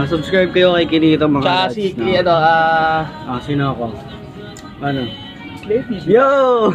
Subscribe kayo kay Kinito mga Tsaka lads, si, no? Sino ako? Ano? Yo!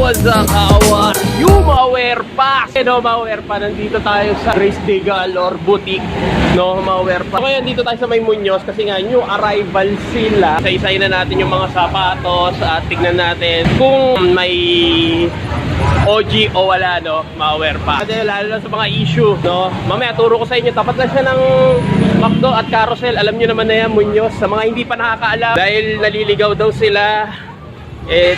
What's up, how are you, Mawerpa? No, Mawerpa, nandito tayo sa Grace de Galor Boutique, no, Mawerpa. Ngayon, dito tayo sa May Muñoz kasi nga, new arrival sila. Isa-isay na natin yung mga sapatos at tignan natin kung may OG o wala, no, Mawerpa. Kasi lalo na sa mga issue, no. Mamaya, turo ko sa inyo, tapat lang siya ng McDo at Carousel. Alam nyo naman na yan, Muñoz. Sa mga hindi pa nakakaalam, dahil naliligaw daw sila,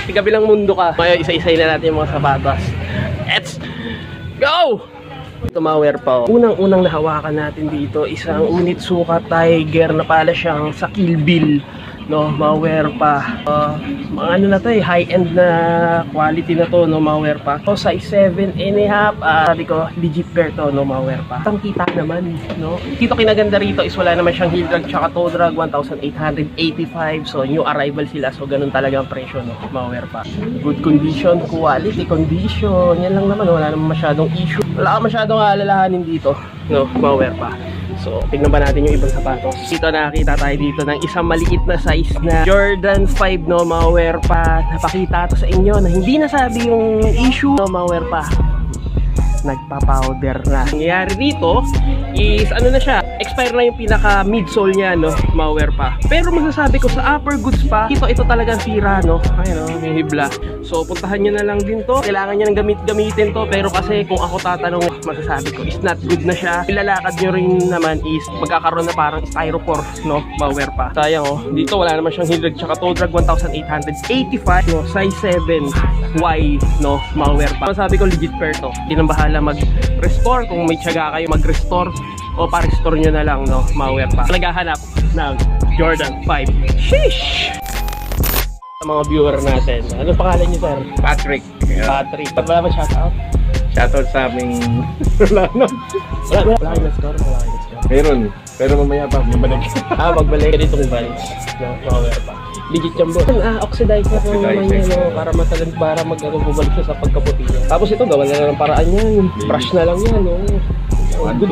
tigabilang mundo ka. Ngayon, isa-isay na natin yung mga sapatos. Let's go! Ito, Mawerpa. Unang-unang nahawakan natin dito, isang Onitsuka Tiger na pala siyang sa Kill Bill, no, Mawerpa. Mga ano na to high-end na quality na to, no, Mawerpa. So, size 7.5, sabi ko, legit pair to, no, Mawerpa. Tangkita naman, no. Dito kinaganda rito is wala naman siyang heel drag tsaka toe drag, 1,885. So, new arrival sila. So, ganun talaga ang presyo, no, Mawerpa. Good condition, quality condition. Yan lang naman, wala naman masyadong issue. Wala ka masyadong alalahanin dito, no, Mawerpa. So, tignan ba natin yung ibang sapatos. Dito nakakita tayo dito ng isang maliit na size na Jordan 5, no, Mawerpa. Napakita to sa inyo na hindi nasabi yung issue, no, Mawerpa. Nagpa-powder na. Nangyayari dito is ano na siya, expire na yung pinaka midsole niya, no, Mawerpa. Pero masasabi ko sa upper goods pa, ito talagang sira, no. Ayun, no, yung hibla. So puntahan nyo na lang din to. Kailangan nyo ng gamitin to, pero kasi kung ako tatanong, masasabi ko is not good na siya. Ilalakad nyo rin naman is magkakaroon na parang styrofoam, no, Mawerpa. Sayang, oh, dito wala naman siyang heel drag tsaka toe drag, 1,885, no, size 7Y, no, Mawerpa. Masasabi ko legit pair to. Hindi nang bahala mag-restore kung may tiyaga kayo mag-restore o pa-restore nyo na lang, no, Mawerpa. Naghahanap ng Jordan 5. Sheesh! Sa mga viewer natin, ano pangalan niyo, sir? Patrick. Patrick. Wala ba shoutout? Shoutout sa aming... Wala kayo na-score? Wala kayo na-score? Meron. Pero mamaya pa, mabalik. Magbalik. Ganitong vans na Mawerpa. Legit yung boss. Oxidize na kung naman yan, no, para matalan, para mag-bubalik siya sa pagkaputi niya. Tapos ito, gawan na ng paraan yan. Brush na lang yan, no. 1-2.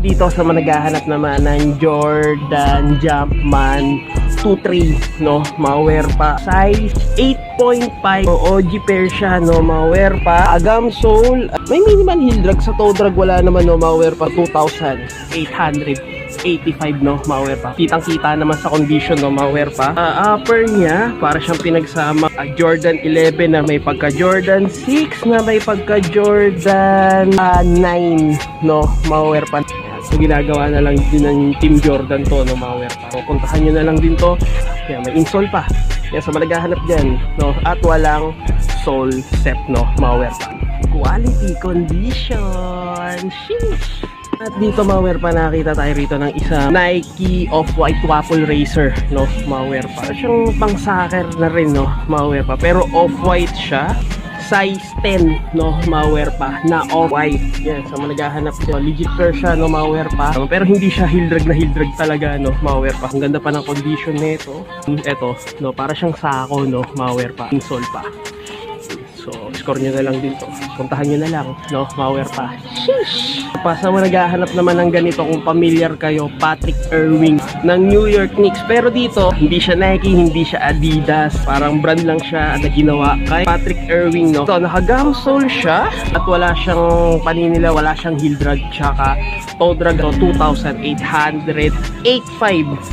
Dito sa managahanap naman ng Jordan Jumpman 2-3, no, Mawerpa. Size 8.5, OG pair siya, no, Mawerpa. Agam sole. May minimal heel drag, sa toe drag wala naman, no, Mawerpa. 2,885, no, Mawerpa. Kitang-kita naman sa condition, no, Mawerpa. Upper niya, para siyang pinagsama Jordan 11 na may pagka Jordan 6 na may pagka Jordan 9, no, Mawerpa. So ginagawa na lang din ng Team Jordan to, no, Mawerpa. So puntahan nyo na lang din to. Kaya may insole pa. Kaya sa malagahanap dyan, no, at walang sole set, no, Mawerpa. Quality condition. Sheesh! At dito, Mawerpa, nakita tayo rito ng isang Nike Off-White Waffle Racer, no, Mawerpa. Siyang pang soccer na rin, no, Mawerpa. Pero off-white siya. Size 10, no, Mawerpa, na off-white. Yan, sa managahanap siya. Legit pair siya, no, Mawerpa. Pero hindi siya heel drag na heel drag talaga, no, Mawerpa. Ang ganda pa ng condition nito. Ito, no, para siyang sako, no, Mawerpa. Insole pa. So, score nyo na lang din to. Puntahan nyo na lang, no, Mawerpa. Sheesh! Sa mga naghahanap naman ng ganito, kung familiar kayo, Patrick Ewing ng New York Knicks. Pero dito, hindi siya Nike, hindi siya Adidas. Parang brand lang siya na ginawa kay Patrick Ewing, no. So, naka-gum sole siya at wala siyang paninila, wala siyang heel drag, tsaka toe drag, no, 2,885,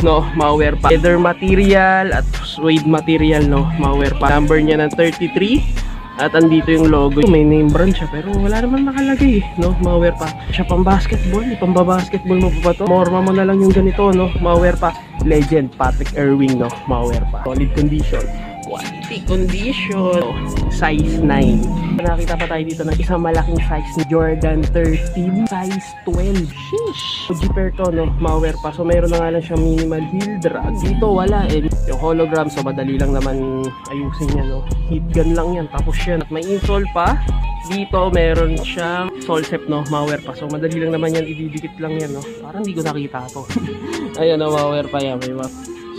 no, Mawerpa. Leather material at suede material, no, Mawerpa. Number niya ng 33. At andito yung logo. May name brand siya pero wala naman nakalagay, no, Mawerpa. Siya pang basketball, pambabasketball mo pa ba to? Morma mo na lang yung ganito, no, Mawerpa. Legend Patrick Ewing, no, Mawerpa. Solid condition. quality condition. Size 9. Nakita pa tayo dito ng isang malaking size ni Jordan 13, size 12. Sheesh! Jeeper to, no? Malware pa. So mayroon na nga lang siyang minimal heel drag. Dito wala eh. Yung hologram, so madali lang naman ayusin niya, no? Heat gun lang yan. Tapos yan. At may insole pa. Dito meron siyang solsep, no? Malware pa. So madali lang naman yan. Ididikit lang yan, no? Parang hindi ko nakita to. Ayan, no? Malware pa yan. May map.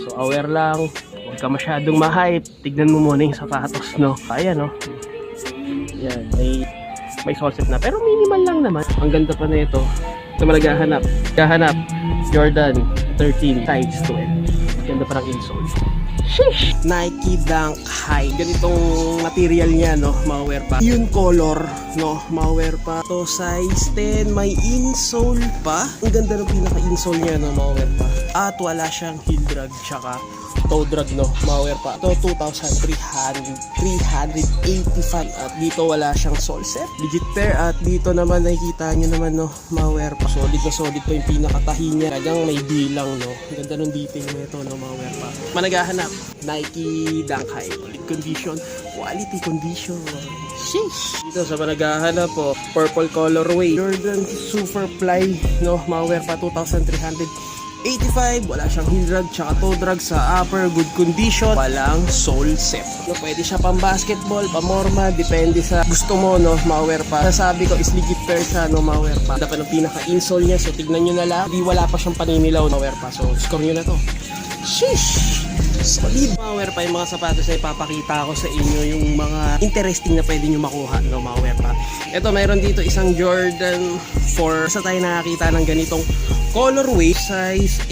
So aware lang. Huwag ka masyadong ma-hype. Tignan mo muna yung sapatos, no? Ayan, no? Yan, may solsep na. Pero minimal lang naman. Ang ganda pa na ito. Ito malagahanap. Gahanap. Jordan 13 size 12. Ganda pa ng insole. Sheesh! Nike Dunk High. Ganitong material niya, no? Malware pa. Yung color, no? Malware pa. Ito size 10. May insole pa. Ang ganda ng pinaka-insole niya, no? Malware pa. At wala siyang heel drag tsaka toe drag, no? Malware pa. Ito 2,385. At dito wala siyang sole set. Legit pair. At dito naman nakikita nyo naman, no? Malware pa. Solid na solid pa yung pinakatahi niya. Talagang may bilang, no? Ang ganda ng detail nito, no? Malware pa. Managahanap. Nike Dunk High. Solid condition. Quality condition. Sheesh! Dito sa managahanap po. Purple colorway. Jordan Superfly, no? Malware pa. 2,385. Wala siyang heel drag tsaka toe drag sa upper. Good condition. Walang sole set. No, pwede siya pang basketball, pamorma. Depende sa gusto mo, no? Malware pa. Sasabi ko is legit pair siya, no? Malware pa. Dapat ng pinaka-insole niya. So tignan nyo na lang. Di wala pa siyang paninilaw. Malware pa. So score nyo na to. Sheesh! Solid. Malware pa yung mga sapatos na ipapakita ko sa inyo. Yung mga interesting na pwede nyo makuha, no? Malware pa. Ito, mayroon dito isang Jordan 4. Sa tayo nakakita ng ganitong colorway, size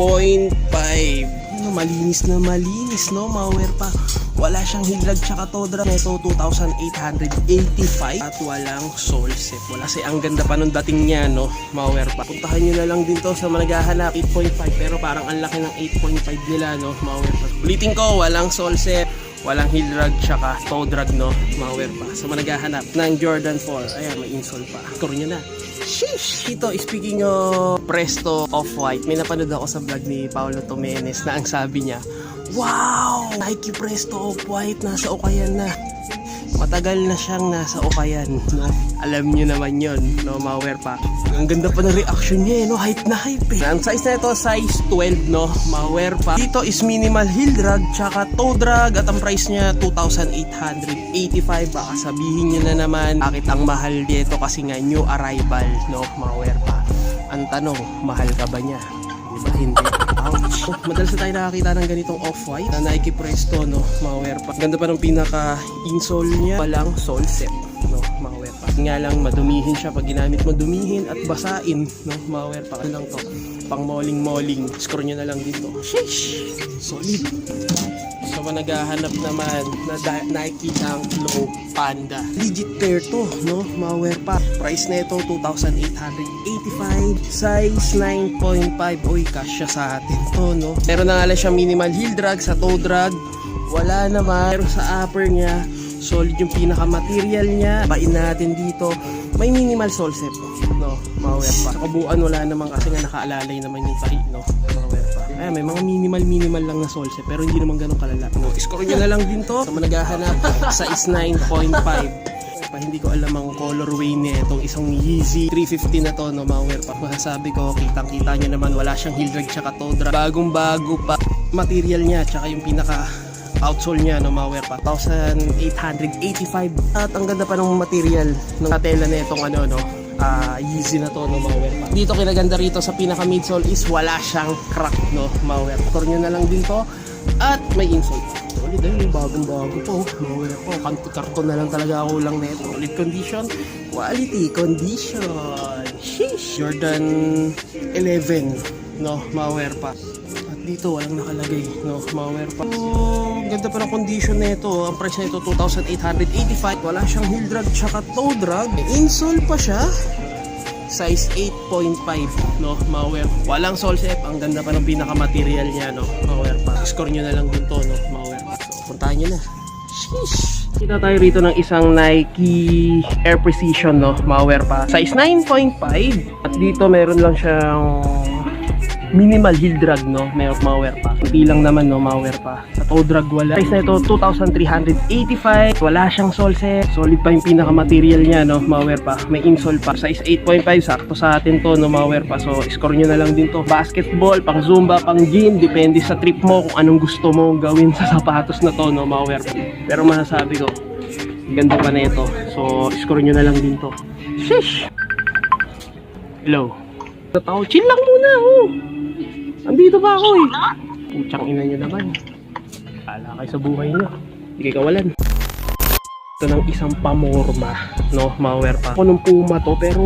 8.5. Malinis na malinis, no? Malware pa. Wala siyang heel drag tsaka toe drag. Ito 2,885 at walang sole set. Wala kasi ang ganda pa nung dating niya, no? Malware pa. Puntahan nyo na lang din to sa managahanap. 8.5 pero parang ang laki ng 8.5 nila, no? Malware pa. Ulitin ko, walang sole set, walang heel drag tsaka toe drag, no? Malware pa. So managahanap ng Jordan 4. Ayan, may insole pa. Score nyo na. Sheesh! Ito, speaking of Presto Off-White, may napanood ako sa vlog ni Paolo Tomenes na ang sabi niya, wow! Nike Presto Off-White, nasa Ukayan na. Matagal na siyang nasa Ukayan, no? Alam niyo naman yon, no? Malware pa. Ang ganda pa ng reaction niya, no? Hype na hype, eh. Ang size na ito, size 12, no? Malware pa. Dito is minimal heel drag, tsaka toe drag, at ang price niya 2,885. Baka sabihin niyo na naman, bakit ang mahal dito? Kasi nga new arrival, no? Malware pa. Ang tanong, mahal ka ba niya? Diba? Hindi. Ouch. Madalas na tayo nakakita ng ganitong off-white na Nike Presto, no? Malware pa. Ganda pa ng pinaka-insole niya. Walang sole set, no? Malware pa. Nga lang, madumihin siya pag ginamit mo, dumihin at basain, no? Malware pa. Ano lang to? Pang moling-moling. Score nyo na lang dito. Sheesh! Solid. So, naghahanap naman na Nike Dunk Low Panda. Legit pair to, no? Malware pa. Price na ito, 2,885. Size 9.5. Uy, kasya sa atin to, no? Meron na nga lang siya minimal heel drag sa toe drag. Wala naman. Pero sa upper niya, solid yung pinaka-material niya. Bain natin dito. May minimal sole set, no? Malware pa. Sa kabuuan, wala naman kasi nga nakaalalay naman yung tahi, no? Malware pa. Ay, may mga minimal lang na sole set, pero hindi naman ganun kalala, no? Score nyo na lang din to. So, naghahanap sa is 9.5. Hindi ko alam ang colorway niya itong isang Yeezy 350 na to, no? Malware pa. Masasabi ko, kitang-kita nyo naman, wala siyang heel drag tsaka toe drag. Bagong-bago pa material niya tsaka yung pinaka outsole niya, no? Malware pa. 1,885. At ang ganda pa ng material ng tela na itong ano, no? Yeezy na to, no? Malware pa. Dito kinaganda rito sa pinaka midsole is wala siyang crack, no? Malware pa. Score nyo na lang din to. At may insole. Solid dahil yung bagong-bago po. Malware po. Karton na lang talaga ako lang na ito. Solid condition. Quality condition. Sheesh! Jordan 11, no? Malware pa. Dito walang nakalagay, no? Malware pa. So, ganda pa ng condition na ito. Ang price na ito 2,885. Wala siyang heel drag tsaka toe drag. Insole pa siya. Size 8.5, no? Malware. Walang sole set. Ang ganda pa ng pinaka-material niya, no? Malware pa. Score nyo na lang din to, no? Malware pa. So, puntahan nyo na. Sheesh! Kita tayo rito ng isang Nike Air Precision, no? Malware pa. Size 9.5. At dito meron lang siyang minimal heel drag, no? May malware pa. Hindi lang naman, no? Malware pa. Sa toe drag wala. Price na ito, 2,385. Wala siyang sole set. Solid pa yung pinaka-material niya, no? Malware pa. May insole pa. Size 8.5. Sakto sa atin to, no? Malware pa. So, score nyo na lang din to. Basketball, pang zumba, pang gym. Depende sa trip mo kung anong gusto mo gawin sa sapatos na to, no? Malware pa. Pero masasabi ko, ganda pa na ito. So, score nyo na lang din to. Sheesh! Hello. Tao, chill lang muna, oh. Andito pa ako, eh. Putsang ina nyo naman. Kala kayo sa buhay nyo. Hindi kayo kawalan. Ito ng isang pamorma, no? Malware pa. Ako nung Puma to, pero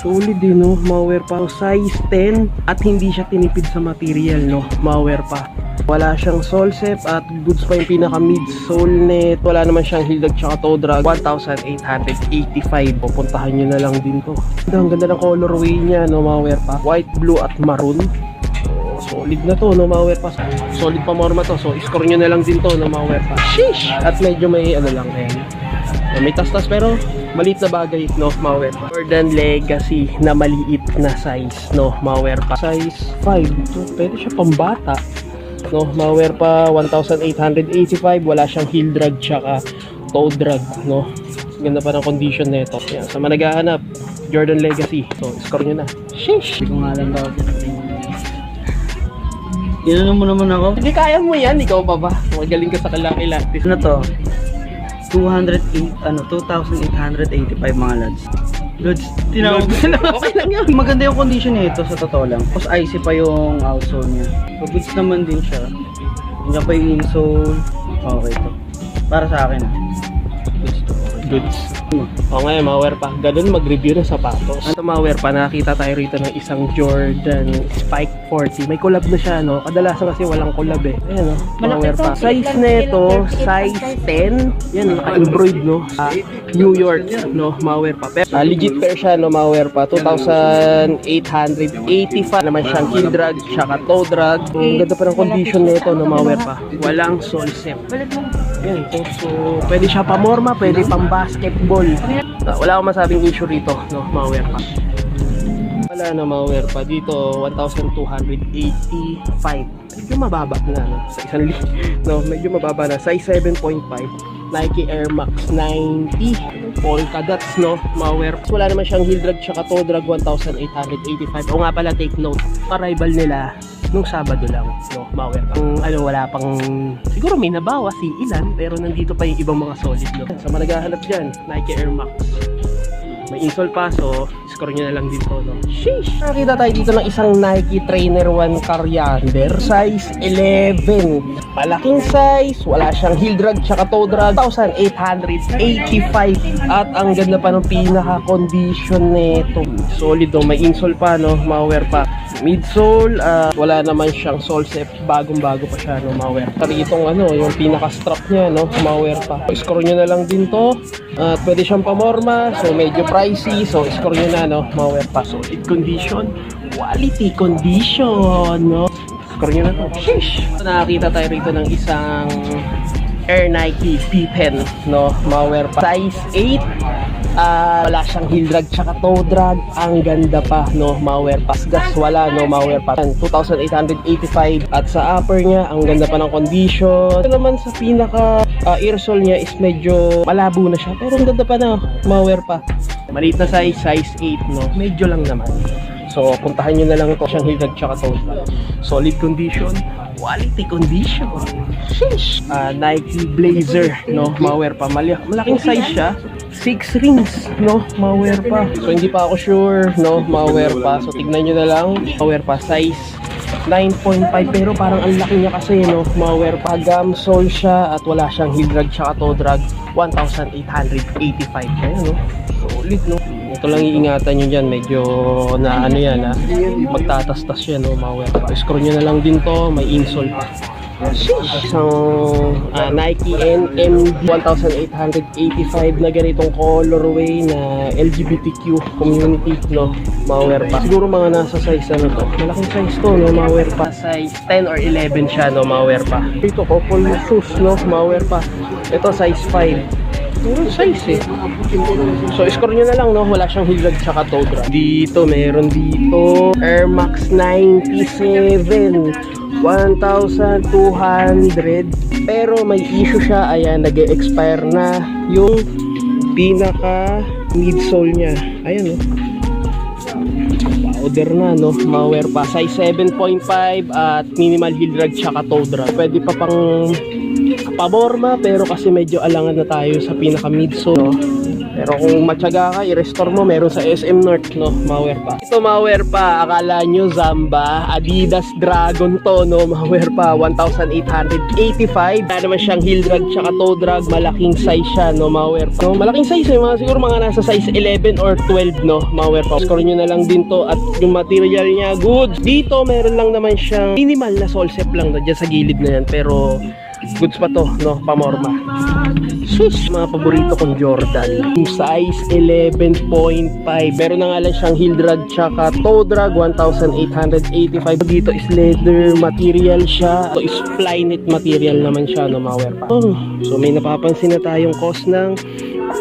solid din, no? Malware pa. Size 10 at hindi siya tinipid sa material, no? Malware pa. Wala siyang sole set at goods pa yung pinaka midsole net. Wala naman siyang heel drag tsaka toe drag. 1,885. Pupuntahan nyo na lang din to. Ang ganda ng colorway niya, no? Malware pa. White, blue at maroon. So, solid na to, no? Malware pa. Solid pa morma to. So, score nyo na lang din to, no? Malware pa. Sheesh! At medyo may ano lang, may tas-tas pero maliit na bagay, no? Malware pa. Jordan Legacy na maliit na size, no? Malware pa. Size 5. So, pwede siya pambata. No, malware pa, 1,885. Wala siyang heel drag tsaka toe drag, no? Ganda pa ng condition nito. Yan, sa mga naghahanap, Jordan Legacy. So, score nyo na. Sheesh! Hindi ko nga alam daw. Ginanong mo naman ako. Hindi kaya mo yan, ikaw pa ba? Magaling ka sa kalaki-latis. Ano to? 2,885 mga lads. Lods, tinawag ko na. Okay lang yan. Maganda yung condition nito sa totoo lang. Tapos icy pa yung outsole niya. So goods naman din siya. Hindi pa yung insole. Okay to. Para sa akin. Goods to. Goods. O ngayon, malware pa. Ganun mag-review ng sapatos. Ito malware pa, nakakita tayo rito ng isang Jordan Spike 40. May collab na siya, no? Kadalasan kasi walang collab, eh. Ayan, no? Malware pa. Size nito, size 10. Yan, naka-embroid, no? New York, no? Malware pa. Pero, legit pair siya, no? Malware pa. 2,885 naman siyang heel drag, tsaka toe drag. Ang ganda pa ng condition nito, no? Malware pa. Walang sole set. Yan, so pwede siya pamorma, pwede pang basketball. Wala akong masabing issue rito, no? Malware pa. Wala na malware pa. Dito, 1,285. Medyo mababa na, no? Sa isang no? Medyo mababa na. Size 7.5. Nike Air Max 90. Polka dots, no? Malware. Wala naman siyang heel drag tsaka toe drag. 1,885. O nga pala, take note. Arrival nila nung Sabado lang, no? Malware pa. Wala pang, siguro may nabawa si ilan, pero nandito pa yung ibang mga solid, no? Sa mga naghahanap dyan, Nike Air Max. May insole pa, so score nyo na lang dito, no? Sheesh! Nakakita tayo dito ng isang Nike Trainer 1 Coriander, size 11. Malaking size, wala siyang heel drag tsaka toe drag. 1,885. At ang ganda pa ng pinaka-condition nito. Solid, no? May insole pa, no? Malware pa. Midsole, wala naman siyang sole set, bagong-bago pa siya, no? Malware. Tari itong yung pinaka-strap niya, no? Malware pa. Score nyo na lang din to. At pwede siyang pamorma, so medyo pricey, so score nyo na, no? Malware pa. Solid condition, quality condition, no? Score nyo na to. Sheesh! Nakakita tayo rito ng isang Air Nike P-Pen, no? Malware pa. Size 8. Wala siyang heel drag tsaka toe drag. Ang ganda pa, no? Malware pa. Gas wala, no? Malware pa. 2,885. At sa upper niya, ang ganda pa ng condition. Ito naman sa pinaka earsole niya is medyo malabo na siya, pero ang ganda pa, no? Malware pa. Maliit na size, size 8, no? Medyo lang naman. So, puntahan nyo na lang ito. Siyang heel drag tsaka toe drag. Solid condition, quality condition. Sheesh! Nike Blazer, no? Malware pa. Malaking size siya. 6 rings, no? Malware pa. So, hindi pa ako sure, no? Malware pa. So, tignan nyo na lang. Malware pa. Size 9.5. Pero parang ang laki niya kasi, no? Malware pa. Gum sole siya at wala siyang heel drag tsaka toe drag. 1,885. Kaya, no? Solid, no? Ito lang iingatan nyo dyan. Medyo na yan, ha? Magtatastas yan, no? Malware pa. Screw nyo na lang din to. May insole pa. Isang Nike NMD 1,885 na ganitong colorway na LGBTQ community, no? Malware pa. Siguro mga nasa size to. Malaking size to, no? Malware pa. Size 10 or 11 siya, no? Malware pa. Ito, couple shoes, no? Malware pa. Ito size 5. Meron size eh. So, score nyo na lang, no? Wala siyang heel drag tsaka toe drag. Dito, meron dito. Air Max 97. 1,200. Pero may issue siya. Ayan, nag-expire na yung pinaka midsole niya. Ayan, no? Powder na, no? Malware pa. Size 7.5 at minimal heel drag tsaka toe drag. Pwede pa pang paborma, pero kasi medyo alangan na tayo sa pinaka midsole, no? Pero kung matyaga ka, i-restore mo, meron sa SM North, no? Malware pa. Ito malware pa, akala nyo Zamba, Adidas Dragon to, no? Malware pa, 1,885. Kaya naman siyang heel drag tsaka toe drag, malaking size siya, no? Malware pa. No, malaking size, eh, mga siguro mga nasa size 11 or 12, no? Malware pa. Score nyo na lang din to at yung material niya, good. Dito, meron lang naman siyang minimal na sole set lang, no? Diyan sa gilid na yan, pero goods pa to, no? Pamorma. Sus, mga paborito kong Jordan. Size 11.5. Meron na nga lang siyang heel drag tsaka toe drag, 1,885. Dito is leather material siya. Ito is flyknit material naman siya, no? Malware pa. So may napapansin na tayong cost ng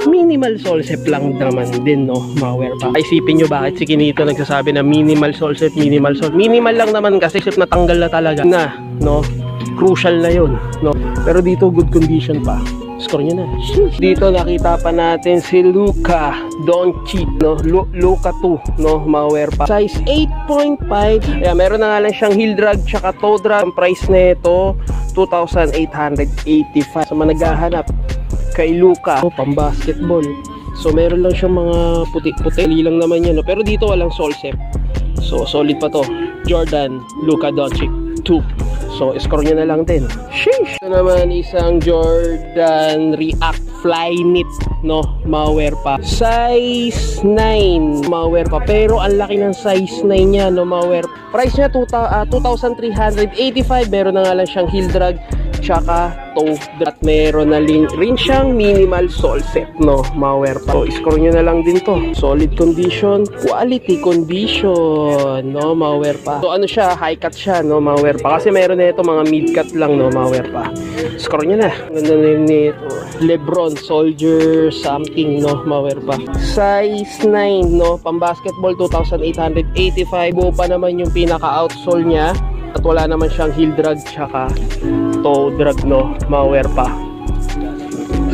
minimal sole set lang naman din, no? Malware pa. Isipin nyo bakit si Kinito nagsasabi na minimal sole set, minimal sole. Minimal lang naman kasi isip na tanggal na talaga na, no? Crucial na yun, no? Pero dito good condition pa. Score nyo na. Dito nakita pa natin si Luka Doncic, no? Luka 2, no? Malware pa. Size 8.5. Yeah, meron na nga lang siyang heel drag tsaka toe drag. Ang price nito 2,885. So managhahanap kay Luka, pang basketball. So meron lang siyang mga puti-puti lang naman yan, no? Pero dito walang sole set. So solid pa to. Jordan Luka Doncic 2. So, score nyo na lang din. Sheesh! Ito naman isang Jordan React Flyknit, no? Malware pa. Size 9. Malware pa. Pero ang laki ng size 9 niya, no? Malware. Price niya 2,385. Meron na nga lang siyang heel drag tsaka toe drag. At meron na rin siyang minimal sole set, no? Malware pa. So, score nyo na lang din to. Solid condition, quality condition, no? Malware pa. So, ano siya? High cut siya, no? Malware pa. Kasi meron na ito mga mid cut lang, no? Malware pa. Score nyo na. Ganda na yun nito. Lebron Soldier something, no? Malware pa. Size 9, no? Pang basketball 2,885. Buo pa naman yung pinaka-outsole niya. At wala naman siyang heel drag tsaka toe drag, no? Malware pa.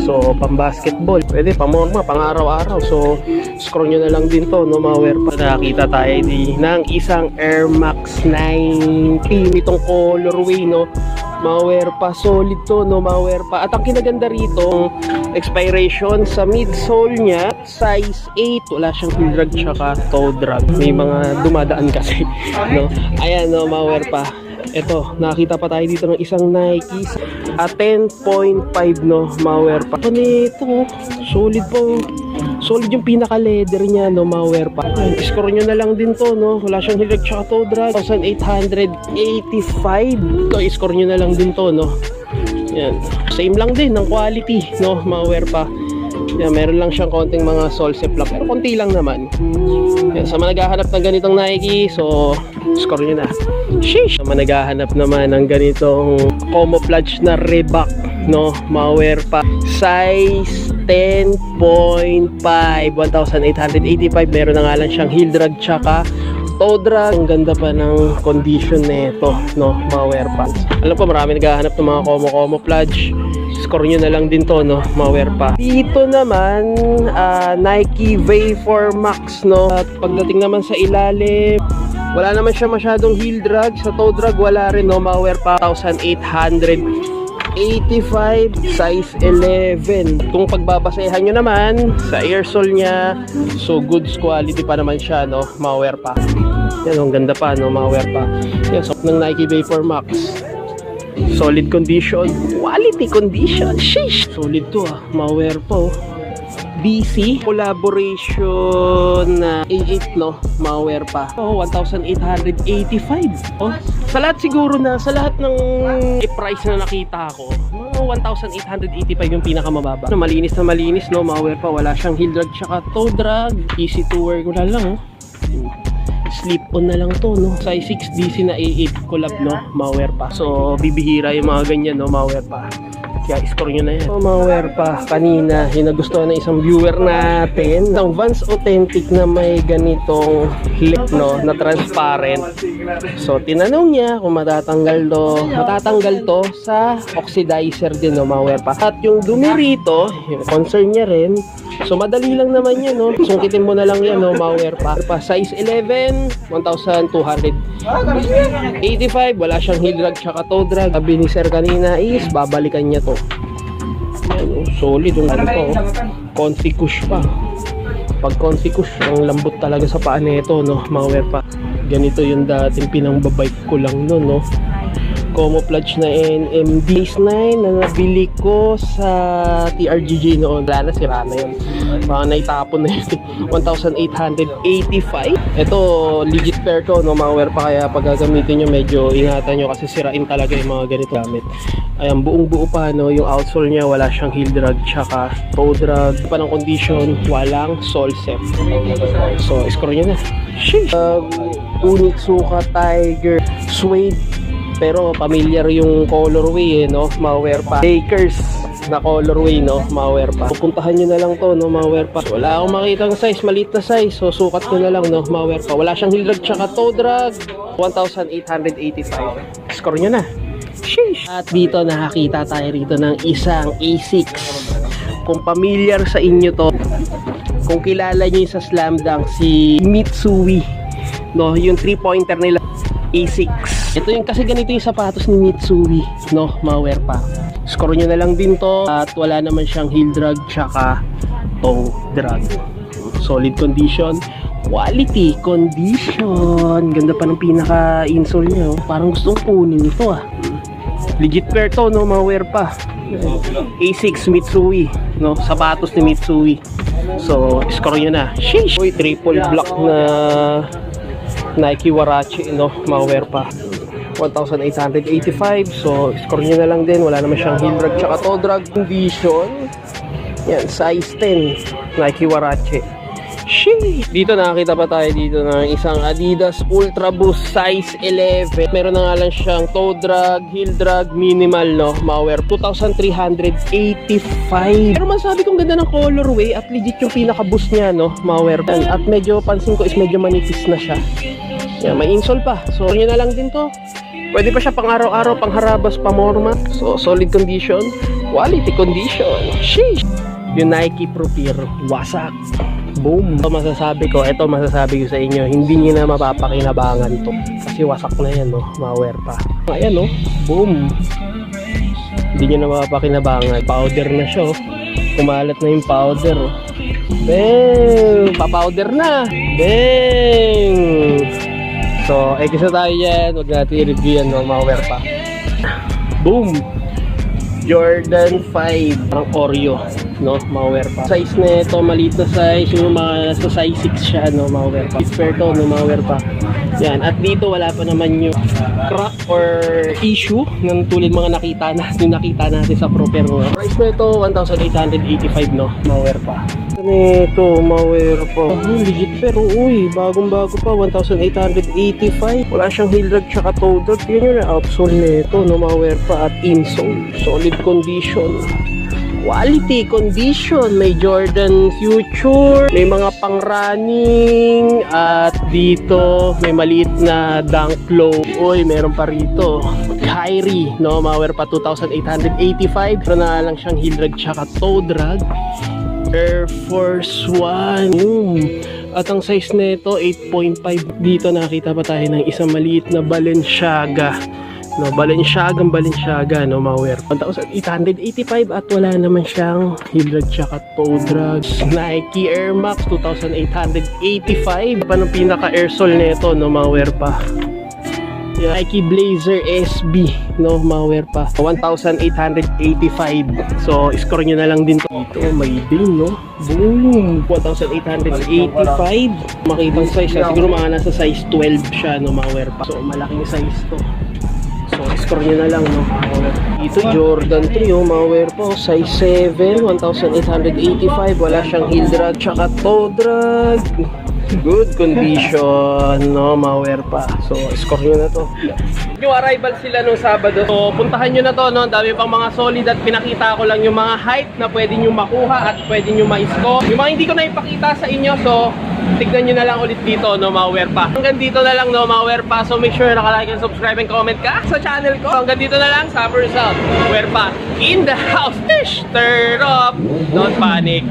So, pang basketball. Pwede, pamorma, pang araw-araw. So, score nyo na lang din to, no? Malware pa. Nakakita tayo ng isang Air Max 90. Itong colorway, no? Malware pa. Solid to, no? Malware pa. At ang kinaganda rito, expiration sa midsole niya, size 8. Wala siyang heel drag tsaka toe drag. May mga dumadaan kasi, no? Ayan, no? Malware pa. Ito, nakita pa tayo dito ng isang Nike at 10.5, no? Malware pa. Ito nito, solid po. Solid yung pinaka-leather niya, no? Malware pa. Score nyo na lang din to, no? Wala siyang heel drag tsaka toe drag. 1,885. Ito, score nyo na lang din to, no? Yan. Same lang din ng quality, no? Malware pa. Yan, meron lang siyang konting mga sole set lang, pero konti lang naman. Yan, sa mga naghahanap ng ganitong Nike, so score nyo na. Sheesh! Sa mga naghahanap naman ng ganitong camouflage na Reebok, no? Malware pa. Size 10.5, 1,885. Meron na nga lang siyang heel drag tsaka toe drag. Ang ganda pa ng condition nito, no? Malware pa. Alam po, marami naghahanap ng mga camouflage. Score nyo na lang din to, no? Malware pa. Dito naman, Nike Vapor Max, no? At pagdating naman sa ilalim, wala naman siya masyadong heel drag. Sa toe drag, wala rin, no? Malware pa. 1,885, size 11. Kung pagbabasehan nyo naman sa airsole niya, so goods quality pa naman siya, no? Malware pa. Yan, ang ganda pa, no? Malware pa. Yan, so ng Nike Vapor Max. Solid condition, quality condition. Sheesh! Solid to, malware po. DC collaboration na A8, no? Malware pa. 1,885. Oh, sa lahat siguro na, sa lahat ng price na nakita ko, mga 1,885 yung pinakamababa. Malinis na malinis, no? Malware pa. Wala siyang heel drag tsaka toe drag. Easy to wear. Wala lang, oh. Slip-on na lang to, no? Size 6 DC na A8 collab, no? Malware pa. So, bibihira yung mga ganyan, no? Malware pa. Kaya score nyo na yan. Mga wear pa kanina, yung nagustuhan ng isang viewer natin, isang Vans Authentic na may ganitong lip, no, na transparent. So tinanong niya kung matatanggal to sa oxidizer din, no, mga wear pa. At yung dumi rito, yung concern niya rin. So madali lang naman yan, no. Sungkitin mo na lang yan, no, mga wear pa. Size 11, 1,285. Wala siyang heel drag tsaka toe drag. Sabi ni sir kanina is babalikan niya to. Yan, solid yung ano to. Comfy cush pa. Pag comfy cush, ang lambot talaga sa paa nito, no, mga wear pa. Ganito yung dating pinangbabike ko lang noon, no. Camouflage na NMD 9 na nabili ko sa TRGG noon. Wala na, sira na yun. Baka naitapon na yun. 1,885. Ito, legit pair to, no, mga wear pa. Kaya pag gagamitin nyo, medyo ingatan nyo kasi sirain talaga yung mga ganito gamit. Ayan, buong buo pa, no, yung outsole nya, wala siyang heel drag tsaka toe drag. Pa ng condition, walang sole set. So, score nyo na. Sheesh! Unitsuka Tiger Suede. Pero familiar yung colorway, no, mga pa. Lakers na colorway, no, mga pa. Pupuntahan nyo na lang to, no, mga pa. Wala akong makitang size, maliit na size. So sukat ko na lang, no, mga pa. Wala siyang heel drag tsaka toe drag. 1,885. Score nyo na. Sheesh. At dito nakakita tayo rito ng isang A6. Kung familiar sa inyo to, kung kilala nyo yung sa Slam Dunk, si Mitsui, no, yung 3-pointer nila A6. Ito yung kasi ganito yung sapatos ni Mitsui, no, mga pa. Score nyo na lang din to at wala naman siyang heel drag tsaka toe drag. Solid condition, quality condition. Ganda pa ng pinaka insole niya, oh. Parang gustong kunin ito, ah. Legit pair to, no, mga pa. A6 Mitsui, no, sapatos ni Mitsui. So score nyo na. Sheesh. Uy, triple black na Nike Warachi, no, mga pa. 1,885. So score nyo na lang din. Wala naman siyang heel drag tsaka toe drag. Condition, yan, size 10 Nike Warachi. Sheesh. Dito nakakita pa tayo dito ng isang Adidas Ultra Boost size 11. Meron na nga lang siyang toe drag, heel drag, minimal, no, mga 2,385. Pero masabi kong ganda ng colorway at legit yung pinaka boost niya, no, mga at medyo pansin ko is medyo manipis na siya. Yan, may insole pa. So nyo na lang din to. Pwede pa siya pang araw-araw, pang harabas, pamorma. So solid condition, quality condition. Sheesh. Yung Nike Pro Peer, wasak. Boom. Ito masasabi ko sa inyo, hindi nyo na mapapakinabangan to. Kasi wasak na yan, no, mga pa. Ayan, no, boom. Hindi nyo na mapapakinabangan. Powder na siya, oh. Kumalat na yung powder, oh. Bang! Pa-powder na! Bang! So, kisa tayo yan. Huwag natin i-review yan, no, mga pa. Boom! Jordan 5, parang Oreo, no, mga pa. Size na ito, maliit na size, yung mga sa size 6 siya, no, mga pa. Fair to, no, mga pa. Yan, at dito wala pa naman yung crack or issue ng tulad mga nakita natin sa Pro, pero price na ito 1,885, no, mga pa. Ito, mga pa. Legit pero, uy, bagong-bago pa, 1,885. Wala siyang heel drag tsaka toe drag. Tingnan nyo na, outsole nito, no, mga pa, at insole. Solid condition. Quality condition. May Jordan Future, may mga pang-running, at dito may maliit na Dunk Low. Uy, meron pa rito Kyrie, no, mga pa, 2,885. Pero na lang siyang heel drag tsaka toe drag. Air Force 1. At ang size nito 8.5. Dito nakita pa tayo ng isang maliit na Balenciaga, no, Balenciaga, no, mga 1,885 at wala naman siyang heel drag tsaka toe drag. Nike Air Max 2,885. Pa ng pinaka air sole nito, no, mga pa. Nike Blazer SB, no, mga pa, 1,885. So score nyo na lang din to. Dito may din, no, boom, 1,885. Makitang size na siguro mga nasa size 12 siya, no, mga pa. So malaking size to. So score nyo na lang, no. Dito Jordan 3, oh, mga pa, size 7, 1,885. Wala siyang heel drag tsaka toe drag. Good condition, no, ma-wear pa. So, score nyo na to. Yung arrival sila nung Sabado. So, puntahan nyo na to, no? Ang dami pang mga solid at pinakita ko lang yung mga height na pwede nyo makuha at pwede nyo ma-score. Yung mga hindi ko na ipakita sa inyo, so, tignan nyo na lang ulit dito, no, ma-wear pa. Hanggang dito na lang, no, ma-wear pa. So, make sure nakalike and subscribe and comment ka sa channel ko. So, hanggang dito na lang, Summer South. Wear pa in the house. Fish, turn up. Don't panic.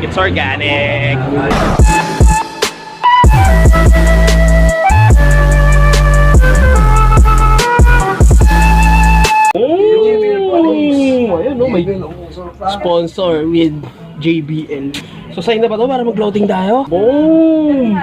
It's organic. Ayun, no, may sponsor with JBL. So, sign na ba to para mag-loading tayo? Boom!